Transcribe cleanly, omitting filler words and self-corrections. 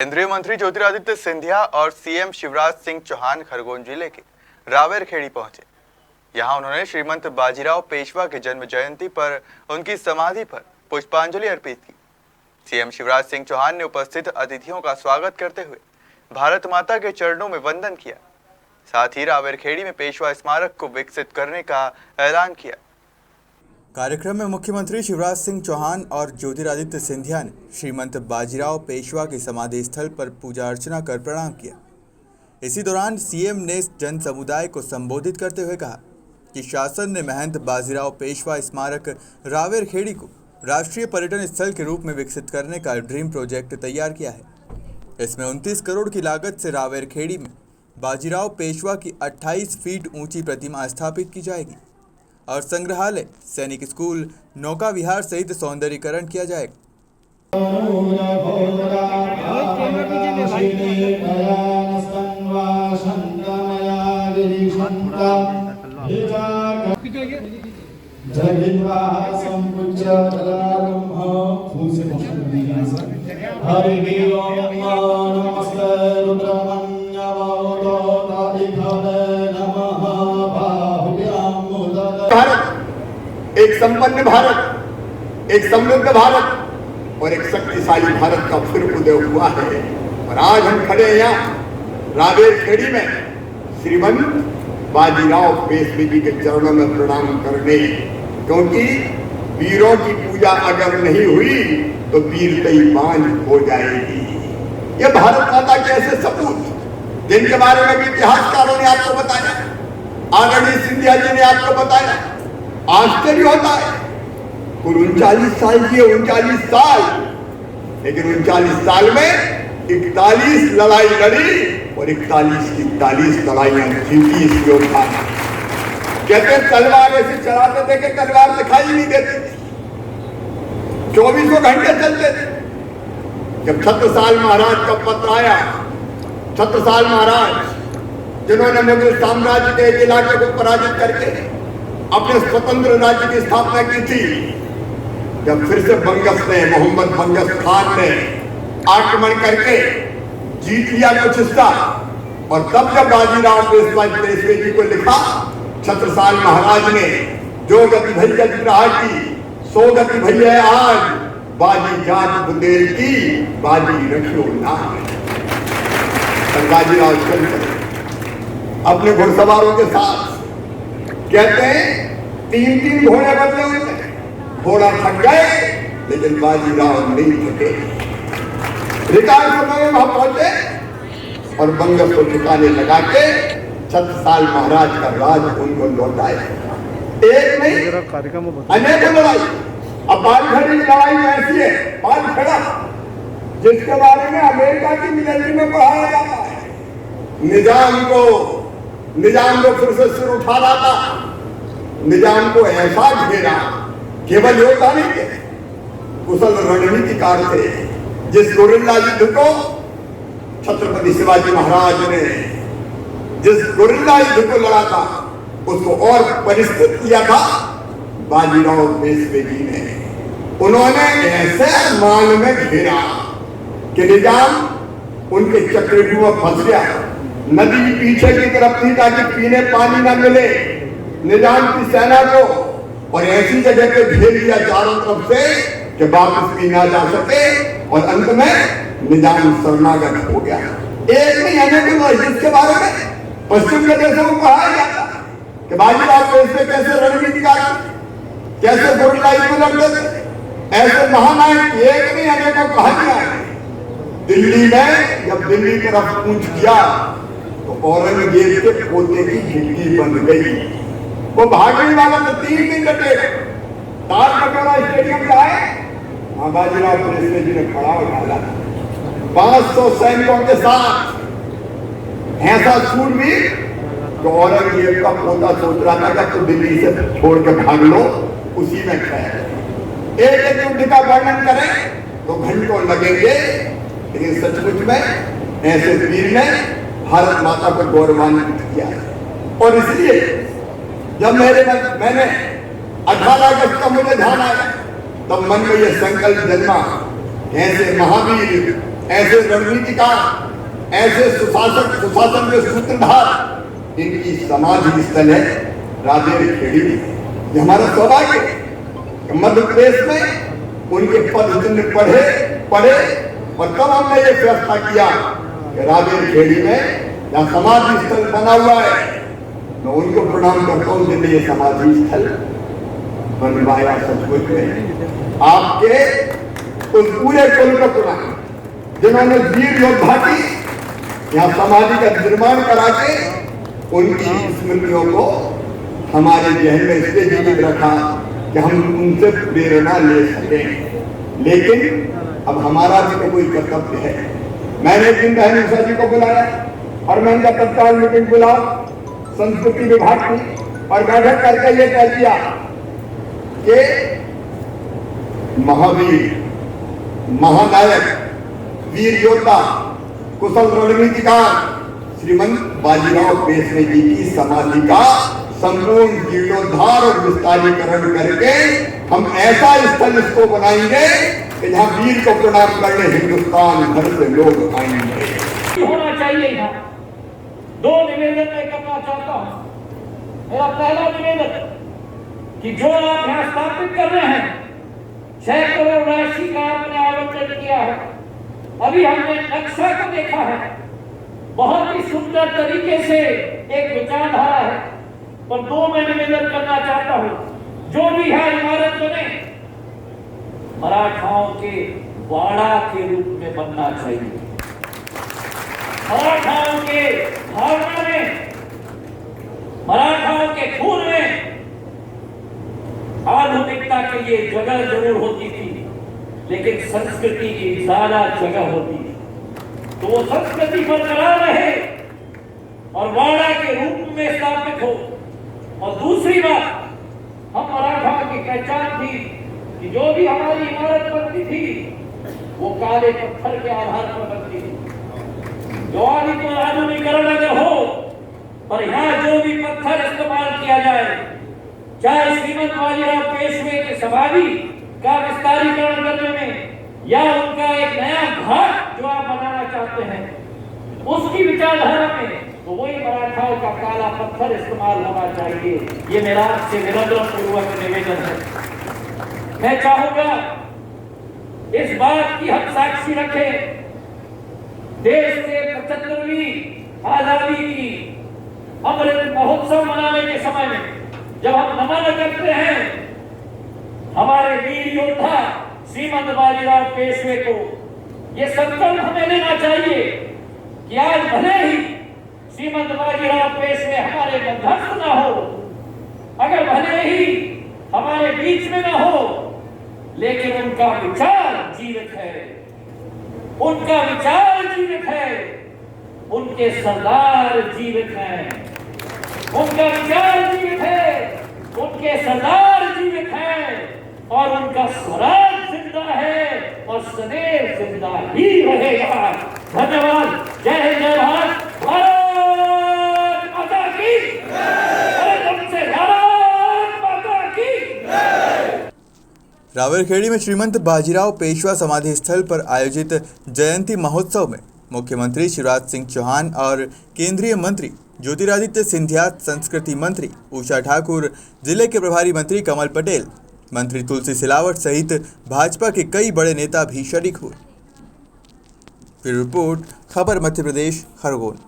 केंद्रीय मंत्री ज्योतिरादित्य सिंधिया और सीएम शिवराज सिंह चौहान खरगोन जिले के रावेरखेड़ी पहुंचे। यहां उन्होंने श्रीमंत बाजीराव पेशवा के जन्म जयंती पर उनकी समाधि पर पुष्पांजलि अर्पित की। सीएम शिवराज सिंह चौहान ने उपस्थित अतिथियों का स्वागत करते हुए भारत माता के चरणों में वंदन किया। साथ ही रावेरखेड़ी में पेशवा स्मारक को विकसित करने का ऐलान किया। कार्यक्रम में मुख्यमंत्री शिवराज सिंह चौहान और ज्योतिरादित्य सिंधिया ने श्रीमंत बाजीराव पेशवा की समाधि स्थल पर पूजा अर्चना कर प्रणाम किया। इसी दौरान सीएम ने जन समुदाय को संबोधित करते हुए कहा कि शासन ने महंत बाजीराव पेशवा स्मारक रावेरखेड़ी को राष्ट्रीय पर्यटन स्थल के रूप में विकसित करने का ड्रीम प्रोजेक्ट तैयार किया है। इसमें 29 करोड़ की लागत से रावेरखेड़ी में बाजीराव पेशवा की 28 फीट ऊंची प्रतिमा स्थापित की जाएगी और संग्रहालय, सैनिक स्कूल, नौका विहार सहित सौंदर्यीकरण किया जाएगा। भारत एक संपन्न भारत, एक समृद्ध भारत और एक शक्तिशाली भारत का फिर उदय हुआ है। और आज हम खड़े हैं यहाँ रावेरखेड़ी में श्रीमंत बाजीराव पेशवे जी के चरणों में प्रणाम करने, क्योंकि वीरों की पूजा अगर नहीं हुई तो वीरतई बांझ हो जाएगी। ये भारत माता के ऐसे सपूत जिनके बारे में भी इतिहासकारों ने आपको बताया, आदरणीय सिंधिया जी ने आपको बताया। आश्चर्य होता है, कुल 39 साल की 39 साल, लेकिन 39 साल में 41 लड़ाई लड़ी और 41 की 41 लड़ाइयां जीती इस योद्धा ने। कहते हैं तलवार ऐसे चलाते थे कि तलवार दिखाई नहीं देती थी, 24 घंटे चलते थे। जब छत्रसाल महाराज का पत्र आया, छत्रसाल महाराज जिन्होंने मुगल साम्राज्य के एक इलाके को पराजित करके अपने स्वतंत्र राज्य की स्थापना की थी, जब फिर से बंगस ने, मोहम्मद बंगस खान ने आक्रमण करके जीत लिया कुछ हिस्सा, और तब जब बाजीराव पेशवे जी को लिखा छत्रसाल महाराज ने, जो गति भैया रहा की सो गति भैया आज, बाजी जात बुंदेल की बाजी रखियो ना। बाजीराव चल अपने घुड़सवारों के साथ, कहते हैं 3 घोड़े बदले हुए, घोड़ा थक गए लेकिन बाजीराव नहीं थके। रिटायर समय में वहां पहुंचे और बंगस को ठिकाने लगा के छत्रसाल महाराज का राज उनको लौटाए। एक नहीं अनेकों लड़ाई। अब बालखड़ी की लड़ाई ऐसी है, बालखड़ा, जिसके बारे में अमेरिका की मिलिट्री में पढ़ाया जाता है। निजाम को फिर से सिर उठा रहा था, निजाम को ऐसा घेरा, केवल योद्धा नहीं थे, कुशल रणनीतिकार थे। जिस गोरिल्ला युद्ध को छत्रपति शिवाजी महाराज ने, जिस गोरिल्ला युद्ध को लड़ा था, उसको और परिष्कृत किया था बाजीराव पेशवे जी ने। उन्होंने ऐसे मान में घेरा कि निजाम उनके चक्रव्यूह में फंस गया। नदी पीछे की तरफ थी ताकि पीने पानी ना मिले निजाम की सेना को, और ऐसी जगह पे घेर लिया चारों तरफ से कि वापस भी ना जा सके, और अंत में निजाम शरणागत हो गया। एक नहीं अनेक, जिसके बारे में पश्चिम के देशों को कहा जाता कि बाजीराव पेशवे कैसे रणनीतिकार, कैसे गोरिल्ला युद्ध लड़ते थे, ऐसे महानायक एक नहीं अनेकों कहानियां। दिल्ली में जब दिल्ली तरफ कूच किया तो औरंगजेब के पोते की खिड़की बंद गई। वो भागने वाला तो 3 दिन डटे, तालकटोरा स्टेडियम से आए, वहां बाजीराव पेशवे जी ने पड़ाव डाला 500 सैनिकों के साथ। ऐसा सूरवीर तो औरंगजेब का पोता सोच रहा था कि तो दिल्ली से छोड़ के भाग लो, उसी में खैर। एक युद्ध का वर्णन करें तो घंटों लगेंगे, लेकिन सचमुच में ऐसे वीर ने भारत माता को गौरवान्वित किया है। और इसलिए जब मैंने 18 अगस्त का मुझे ध्यान आया, तब मन में यह संकल्प जन्मा, ऐसे महावीर ऐसे रणनीतिकार, ऐसे सुशासन के सूत्रधार, इनकी समाधि स्थल है राजेर खेड़ी में। ये हमारा सौभाग्य है कि मध्य प्रदेश में उनके पद चिन्ह पढ़े और तब हमने ये फैसला किया कि राजेर खेड़ी में जहाँ समाधि स्थल बना हुआ है, मैं उनको प्रणाम करता हूँ जिन्हें ये समाधि स्थल बनवाया। सचमुच में आपके उस पूरे कुल को प्रणाम, जिन्होंने वीर योद्धा की यहाँ समाधि का निर्माण करा के उनकी स्मृतियों को हमारे जहन में इसलिए जीवित रखा कि हम उनसे प्रेरणा ले सकें। लेकिन अब हमारा भी तो कोई कर्तव्य है। मैंने एक दिन बहन उषा जी को बुलाया और मैं उनका तत्काल मीटिंग बुलाओ संस्कृति विभाग की और बैठक करके ये कह दिया कि महावीर, महानायक, वीर योद्धा, कुशल रणनीतिकार श्रीमंत बाजीराव पेशवे जी की समाधि का संपूर्ण जीर्णोद्धार और विस्तारीकरण करके हम ऐसा स्थल इसको बनाएंगे कि जहां वीर को प्रणाम करने हिंदुस्तान भर से लोग आएंगे। होना चाहिए। यहाँ दो निवेदन मैं करना चाहता हूं। मेरा पहला निवेदन कि जो आप यहाँ स्थापित कर रहे हैं, 6 करोड़ राशि का आपने आवंटन किया है। अभी हमने नक्शा को देखा है, बहुत ही सुंदर तरीके से एक विचारधारा है। पर दो मैं निवेदन करना चाहता हूं, जो भी है इमारत बने मराठाओं के वाड़ा के रूप में बनना चाहिए। मराठाओं के भावना में, मराठाओं के खून में आधुनिकता के लिए जगह जरूर होती थी, लेकिन संस्कृति की ज्यादा जगह होती थी। तो वो संस्कृति बरकरार रहे और वाड़ा के रूप में स्थापित हो। और दूसरी बात, हम मराठाओं की पहचान थी कि जो भी हमारी इमारत बनती थी वो काले पत्थर के आधार पर बनती थी। जो आधुनिकीकरण अगर हो, पर यहाँ जो भी पत्थर इस्तेमाल किया जाए, चाहे श्रीमंत बाजीराव पेशवे के समाधि का विस्तारीकरण करने में या उनका एक नया घाट जो आप बनाना चाहते हैं उसकी विचारधारा में, तो वही मराठाओं का काला पत्थर इस्तेमाल होना चाहिए। ये मेरा आपसे निवेदन पूर्वक निवेदन है। मैं चाहूंगा इस बात की हम साक्षी रखें, देश के 75वीं आजादी की अमृत महोत्सव मनाने के समय में जब हम नमन करते हैं हमारे वीर योद्धा श्रीमंत बाजीराव पेशवे को, ये संकल्प हमें लेना चाहिए कि आज भले ही श्रीमंत बाजीराव पेशवे हमारे मध्यस्थ ना हो, अगर भले ही हमारे बीच में ना हो, लेकिन उनका विचार जीवित है, उनका विचार जीवित है, उनके सरदार जीवित हैं, उनका विचार जीवित है, उनके सरदार जीवित हैं और उनका स्वराज जिंदा है और सदैव जिंदा ही रहेगा। धन्यवाद। जय हिंद, जय भारत, भारत माता की भारत माता की। रावेरखेड़ी में श्रीमंत बाजीराव पेशवा समाधि स्थल पर आयोजित जयंती महोत्सव में मुख्यमंत्री शिवराज सिंह चौहान और केंद्रीय मंत्री ज्योतिरादित्य सिंधिया, संस्कृति मंत्री उषा ठाकुर, जिले के प्रभारी मंत्री कमल पटेल, मंत्री तुलसी सिलावट सहित भाजपा के कई बड़े नेता भी शरीक हुए। फिर रिपोर्ट, खबर मध्य प्रदेश, खरगोन।